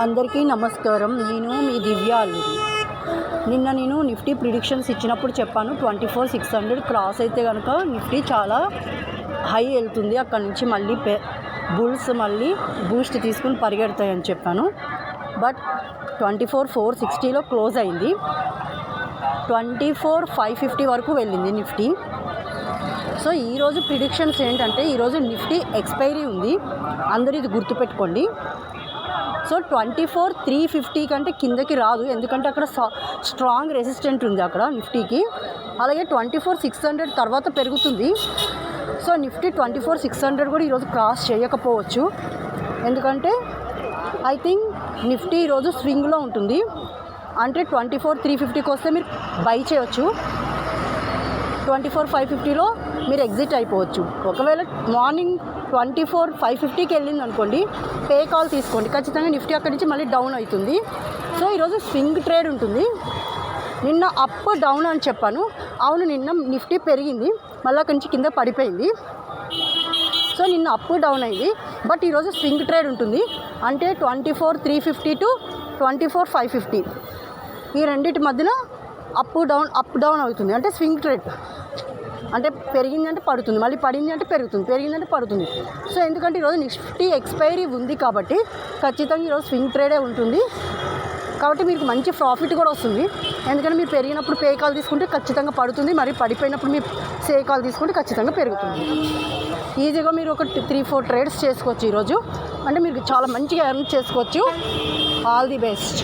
అందరికీ నమస్కారం. నేను మీ దివ్యాలు. నిన్న నేను నిఫ్టీ ప్రిడిక్షన్స్ ఇచ్చినప్పుడు చెప్పాను 24,600 క్రాస్ అయితే కనుక నిఫ్టీ చాలా హై వెళ్తుంది, అక్కడ నుంచి మళ్ళీ బుల్స్ మళ్ళీ బూస్ట్ తీసుకుని పరిగెడతాయని చెప్పాను. బట్ 24,460లో క్లోజ్ అయింది. 24,550 వరకు వెళ్ళింది నిఫ్టీ. సో ఈరోజు ప్రిడిక్షన్స్ ఏంటంటే, ఈరోజు నిఫ్టీ ఎక్స్పైరీ ఉంది, అందరూ ఇది గుర్తుపెట్టుకోండి. సో 24,350 కంటే కిందకి రాదు, ఎందుకంటే అక్కడ స్ట్రాంగ్ రెసిస్టెంట్ ఉంది అక్కడ నిఫ్టీకి. అలాగే 24,600 తర్వాత పెరుగుతుంది. సో నిఫ్టీ 24,600 కూడా ఈరోజు క్రాస్ చేయకపోవచ్చు, ఎందుకంటే ఐ థింక్ నిఫ్టీ ఈరోజు స్వింగ్లో ఉంటుంది. అంటే 24,350కి వస్తే మీరు బై చేయొచ్చు, 24,550లో మీరు ఎగ్జిట్ అయిపోవచ్చు. ఒకవేళ మార్నింగ్ 24,550కి వెళ్ళింది అనుకోండి, పే కాల్ తీసుకోండి, ఖచ్చితంగా నిఫ్టీ అక్కడి నుంచి మళ్ళీ డౌన్ అవుతుంది. సో ఈరోజు స్వింగ్ ట్రేడ్ ఉంటుంది. నిన్న అప్ డౌన్ అని చెప్పాను, అవును నిన్న నిఫ్టీ పెరిగింది, మళ్ళీ అక్కడి నుంచి కింద పడిపోయింది. సో నిన్న అప్ డౌన్ అయింది, బట్ ఈరోజు స్వింగ్ ట్రేడ్ ఉంటుంది. అంటే 24,350 to 24,550 ఈ రెండింటి మధ్యన అప్ డౌన్ అవుతుంది. అంటే స్వింగ్ ట్రేడ్, అంటే పెరిగింది అంటే పడుతుంది, మళ్ళీ పడింది అంటే పెరుగుతుంది, పెరిగింది అంటే పడుతుంది. సో ఎందుకంటే ఈరోజు నిఫ్టీ ఎక్స్పైరీ ఉంది కాబట్టి ఖచ్చితంగా ఈరోజు స్వింగ్ ట్రేడే ఉంటుంది. కాబట్టి మీకు మంచి ప్రాఫిట్ కూడా వస్తుంది, ఎందుకంటే మీరు పెరిగినప్పుడు పే కాల్ తీసుకుంటే ఖచ్చితంగా పడుతుంది, మరి పడిపోయినప్పుడు మీరు సే కాల్ తీసుకుంటే ఖచ్చితంగా పెరుగుతుంది. ఈజీగా మీరు ఒక 3-4 ట్రేడ్స్ చేసుకోవచ్చు ఈరోజు, అంటే మీరు చాలా మంచిగా ఎర్న్ చేసుకోవచ్చు. All the best.